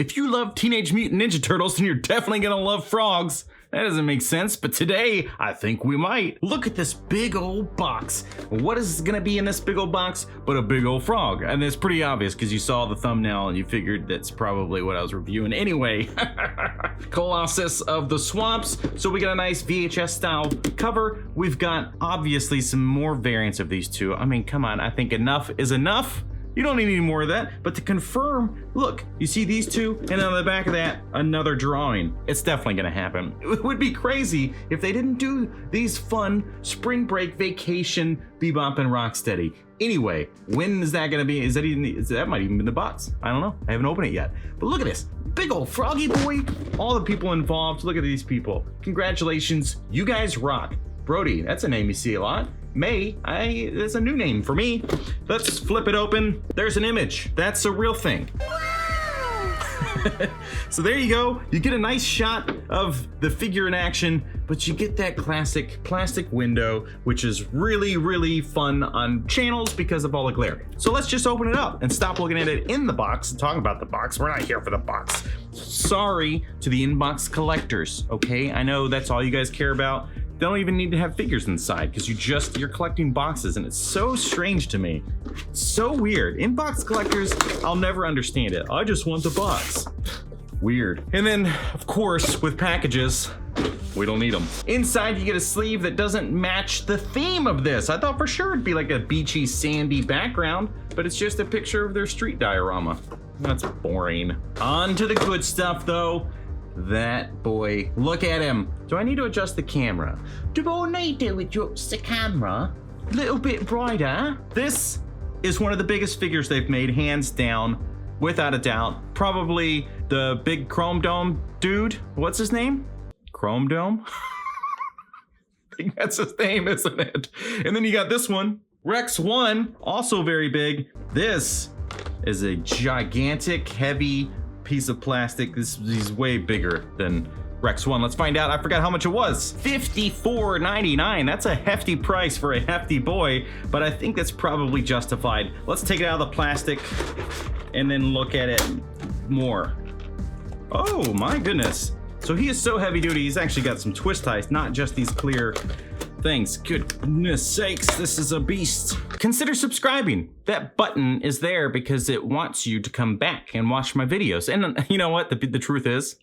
If you love Teenage Mutant Ninja Turtles, then you're definitely gonna love frogs. That doesn't make sense, but today, I think we might. Look at this big old box. What is gonna be in this big old box but a big old frog? And it's pretty obvious because you saw the thumbnail and you figured that's probably what I was reviewing anyway. Colossus of the Swamps. So we got a nice VHS style cover. We've got obviously some more variants of these two. I mean, come on, I think enough is enough. You don't need any more of that, but to confirm, look, you see these two, and on the back of that, another drawing. It's definitely gonna happen. It would be crazy if they didn't do these fun spring break vacation Bebop and Rocksteady. Anyway, when is that gonna be? That might even be in the box. I don't know, I haven't opened it yet. But look at this, big old froggy boy. All the people involved, look at these people. Congratulations, you guys rock. Brody, that's a name you see a lot. May, that's a new name for me. Let's flip it open. There's an image. That's a real thing. So there you go. You get a nice shot of the figure in action, but you get that classic plastic window, which is really, really fun on channels because of all the glare. So let's just open it up and stop looking at it in the box and talking about the box. We're not here for the box. Sorry to the inbox collectors, okay? I know that's all you guys care about. They don't even need to have figures inside because you're collecting boxes, and it's so strange to me. It's so weird. Inbox collectors, I'll never understand it. I just want the box. Weird. And then, of course, with packages, we don't need them. Inside, you get a sleeve that doesn't match the theme of this. I thought for sure it'd be like a beachy, sandy background, but it's just a picture of their street diorama. That's boring. On to the good stuff, though. That boy, look at him. Do I need to adjust the camera? Do I need to adjust the camera? A little bit brighter. This is one of the biggest figures they've made, hands down, without a doubt. Probably the big Chrome Dome dude. What's his name? Chrome Dome? I think that's his name, isn't it? And then you got this one, Rex 1, also very big. This is a gigantic, heavy piece of plastic. He's way bigger than Rex 1. Let's find out. I forgot how much it was. $54.99. That's a hefty price for a hefty boy, but I think that's probably justified. Let's take it out of the plastic and then look at it more. Oh my goodness. So he is so heavy duty, he's actually got some twist ties, not just these clear things. Goodness sakes, this is a beast. Consider subscribing. That button is there because it wants you to come back and watch my videos. And you know what? The truth is,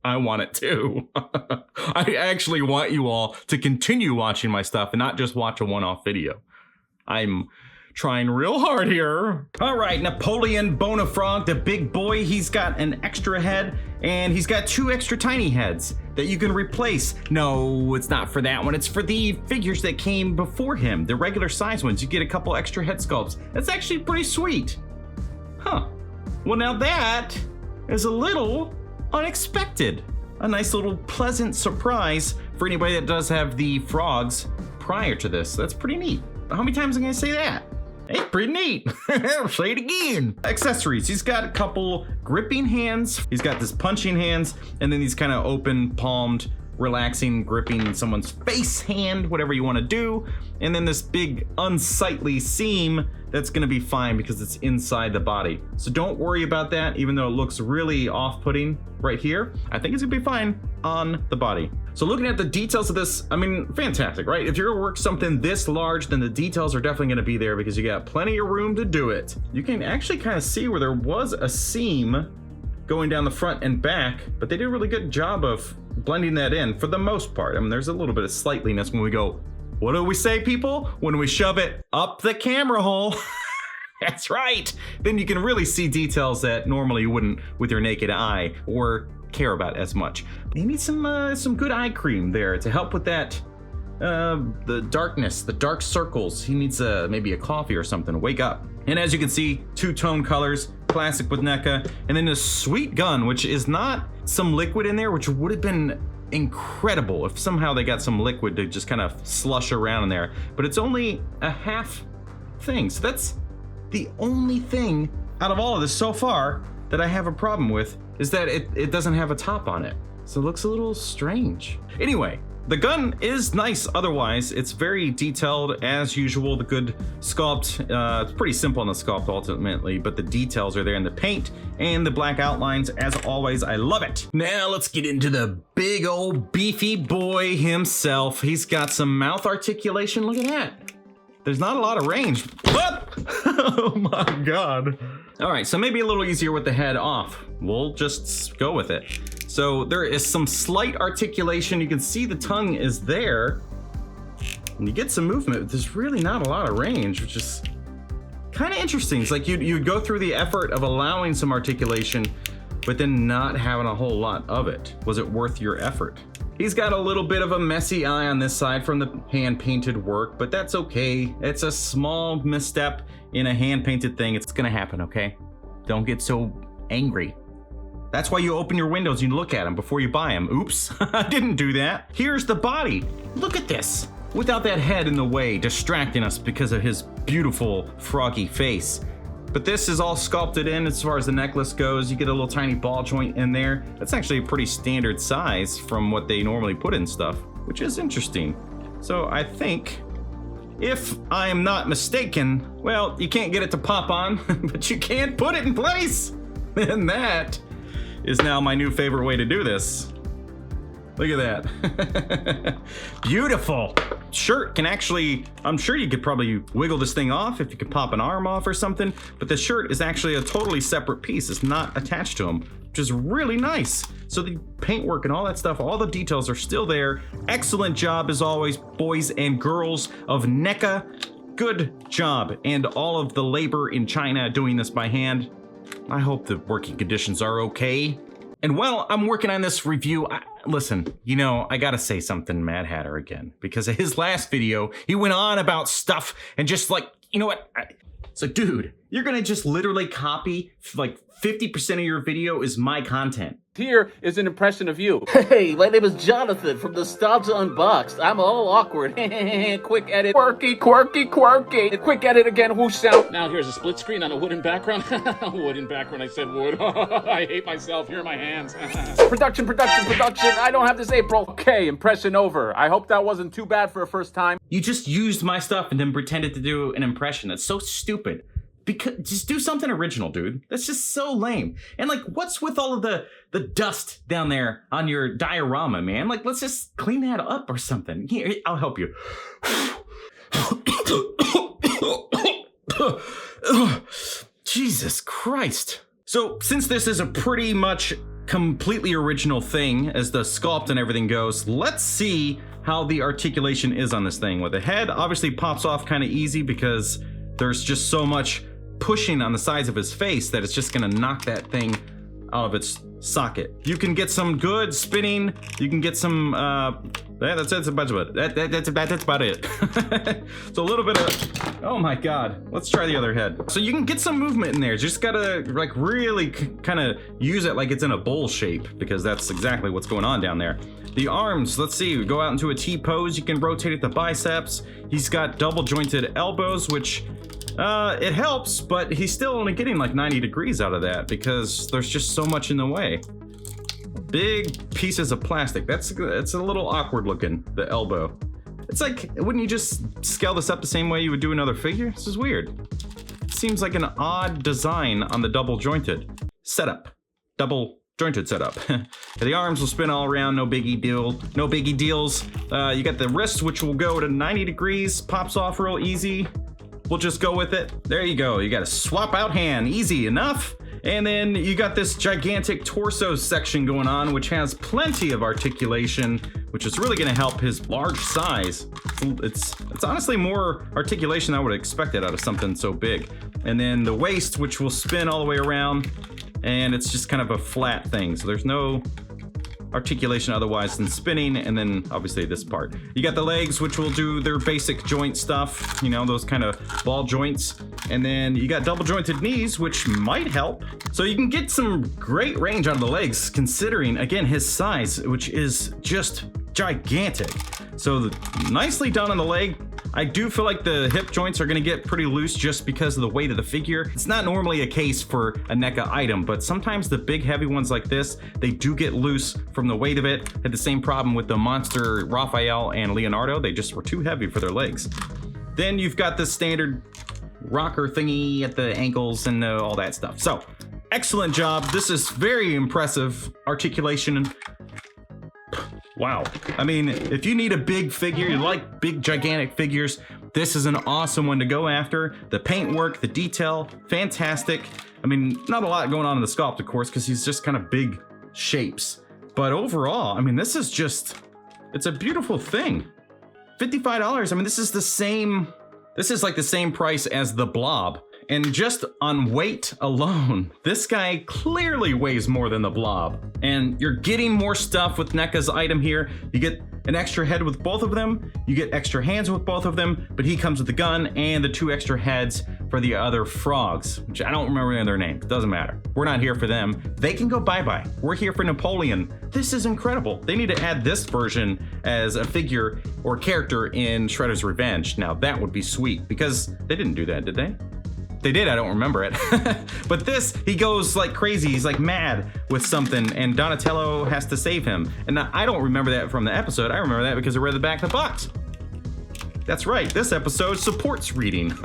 I want it too. I actually want you all to continue watching my stuff and not just watch a one-off video. I'm trying real hard here. All right, Napoleon Bonafrog, the big boy. He's got an extra head and he's got 2 extra tiny heads that you can replace. No, it's not for that one. It's for the figures that came before him, the regular size ones. You get a couple extra head sculpts. That's actually pretty sweet. Huh. Well, now that is a little unexpected. A nice little pleasant surprise for anybody that does have the frogs prior to this. That's pretty neat. How many times am I gonna say that? Hey, pretty neat. Say it again. Accessories. He's got a couple gripping hands. He's got this punching hands, and then these kind of open palmed, relaxing, gripping someone's face hand, whatever you want to do. And then this big unsightly seam that's gonna be fine because it's inside the body. So don't worry about that, even though it looks really off-putting right here. I think it's gonna be fine on the body. So looking at the details of this, I mean, fantastic, right? If you're gonna work something this large, then the details are definitely gonna be there because you got plenty of room to do it. You can actually kind of see where there was a seam going down the front and back, but they did a really good job of blending that in for the most part. I mean, there's a little bit of sightliness when we go, what do we say, people? When we shove it up the camera hole. That's right. Then you can really see details that normally you wouldn't with your naked eye or care about as much. You need some good eye cream there to help with that, the darkness, the dark circles. He needs maybe a coffee or something to wake up. And as you can see, 2-tone colors, classic with NECA, and then this sweet gun, which is not some liquid in there, which would have been incredible if somehow they got some liquid to just kind of slush around in there, but it's only a half thing. So that's the only thing out of all of this so far that I have a problem with, is that it doesn't have a top on it. So it looks a little strange. Anyway, The gun is nice otherwise. It's very detailed as usual. The good sculpt, it's pretty simple on the sculpt ultimately, but the details are there in the paint and the black outlines. As always, I love it. Now let's get into the big old beefy boy himself. He's got some mouth articulation. Look at that. There's not a lot of range. What? Oh my God. All right, so maybe a little easier with the head off. We'll just go with it. So there is some slight articulation. You can see the tongue is there. And you get some movement. There's really not a lot of range, which is kind of interesting. It's like you'd go through the effort of allowing some articulation, but then not having a whole lot of it. Was it worth your effort? He's got a little bit of a messy eye on this side from the hand-painted work, but that's okay. It's a small misstep in a hand-painted thing. It's gonna happen, okay? Don't get so angry. That's why you open your windows and you look at them before you buy them. Oops, I didn't do that. Here's the body. Look at this. Without that head in the way, distracting us because of his beautiful froggy face. But this is all sculpted in as far as the necklace goes. You get a little tiny ball joint in there. That's actually a pretty standard size from what they normally put in stuff, which is interesting. So I think, if I am not mistaken, well, you can't get it to pop on, but you can put it in place. And that is now my new favorite way to do this. Look at that. Beautiful. Shirt can actually, I'm sure you could probably wiggle this thing off if you could pop an arm off or something, but the shirt is actually a totally separate piece. It's not attached to him, which is really nice. So the paintwork and all that stuff, all the details are still there. Excellent job as always, boys and girls of NECA. Good job. And all of the labor in China doing this by hand. I hope the working conditions are okay. And while I'm working on this review, listen, you know, I gotta say something Mad Hatter again, because of his last video, he went on about stuff and just like, you know what? It's like, dude, you're gonna just literally copy, like 50% of your video is my content. Here is an impression of you. Hey, my name is Jonathan from Nostalgia Unboxed. I'm all awkward. Quick edit. Quirky, quirky, quirky. Quick edit again. Whoosh out. Now here's a split screen on a wooden background. Wooden background. I said wood. I hate myself. Here are my hands. Production, production, production. I don't have this April. Okay, impression over. I hope that wasn't too bad for a first time. You just used my stuff and then pretended to do an impression. That's so stupid. Because just do something original, dude. That's just so lame. And like, what's with all of the dust down there on your diorama, man? Like, let's just clean that up or something. Here, I'll help you. Jesus Christ. So since this is a pretty much completely original thing as the sculpt and everything goes, let's see how the articulation is on this thing. With the head obviously pops off kind of easy because there's just so much pushing on the sides of his face that it's just gonna knock that thing out of its socket. You can get some good spinning. You can get some, that's about it. That's about it. So a little bit of, oh my God. Let's try the other head. So you can get some movement in there. Just gotta like really kind of use it like it's in a bowl shape, because that's exactly what's going on down there. The arms, let's see, go out into a T pose. You can rotate at the biceps. He's got double jointed elbows, which it helps, but he's still only getting like 90 degrees out of that because there's just so much in the way. Big pieces of plastic. That's a little awkward looking, the elbow. It's like, wouldn't you just scale this up the same way you would do another figure? This is weird. It seems like an odd design on the double jointed setup. Double jointed setup. The arms will spin all around, no biggie deal. No biggie deals. You got the wrist, which will go to 90 degrees, pops off real easy. We'll just go with it. There you go. You got a swap out hand, easy enough. And then you got this gigantic torso section going on, which has plenty of articulation, which is really gonna help his large size. It's honestly more articulation than I would have expected out of something so big. And then the waist, which will spin all the way around, and it's just kind of a flat thing. So there's no articulation otherwise than spinning, and then obviously this part. You got the legs, which will do their basic joint stuff, you know, those kind of ball joints. And then you got double jointed knees, which might help. So you can get some great range out of the legs, considering, again, his size, which is just gigantic. So nicely done on the leg. I do feel like the hip joints are gonna get pretty loose just because of the weight of the figure. It's not normally a case for a NECA item, but sometimes the big heavy ones like this, they do get loose from the weight of it. Had the same problem with the monster Raphael and Leonardo. They just were too heavy for their legs. Then you've got the standard rocker thingy at the ankles and all that stuff. So, excellent job. This is very impressive articulation. Wow. I mean, if you need a big figure, you like big, gigantic figures, this is an awesome one to go after. The paint work, the detail, fantastic. I mean, not a lot going on in the sculpt, of course, because he's just kind of big shapes. But overall, I mean, this is just, it's a beautiful thing. $55, I mean, this is like the same price as the Blob. And just on weight alone, this guy clearly weighs more than the Blob. And you're getting more stuff with NECA's item here. You get an extra head with both of them, you get extra hands with both of them, but he comes with the gun and the 2 extra heads for the other frogs, which I don't remember their names, doesn't matter. We're not here for them. They can go bye-bye. We're here for Napoleon. This is incredible. They need to add this version as a figure or character in Shredder's Revenge. Now that would be sweet, because they didn't do that, did they? They did, I don't remember it. But this, he goes like crazy, he's like mad with something, and Donatello has to save him. And I don't remember that from the episode, I remember that because I read the back of the box. That's right, this episode supports reading.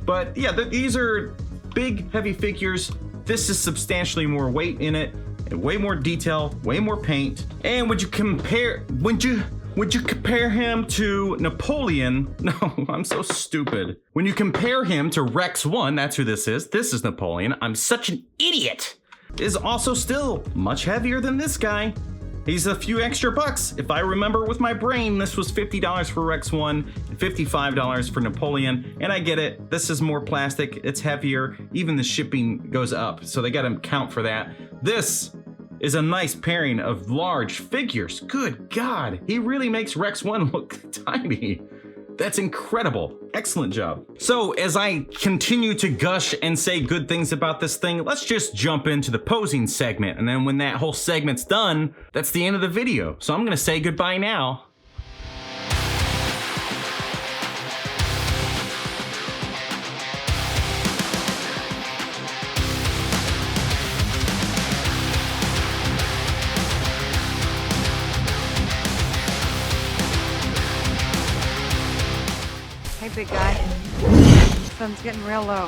But yeah, these are big, heavy figures. This is substantially more weight in it, and way more detail, way more paint. And would you compare him to Napoleon? No, I'm so stupid. When you compare him to Rex 1, that's who this is Napoleon. I'm such an idiot. Is also still much heavier than this guy. He's a few extra bucks. If I remember with my brain, this was $50 for Rex 1 and $55 for Napoleon. And I get it, this is more plastic, it's heavier, even the shipping goes up, so they gotta count for that. This is a nice pairing of large figures. Good God, he really makes Rex 1 look tiny. That's incredible. Excellent job. So as I continue to gush and say good things about this thing, let's just jump into the posing segment. And then when that whole segment's done, that's the end of the video. So I'm gonna say goodbye now. Hey, big guy. Sun's getting real low.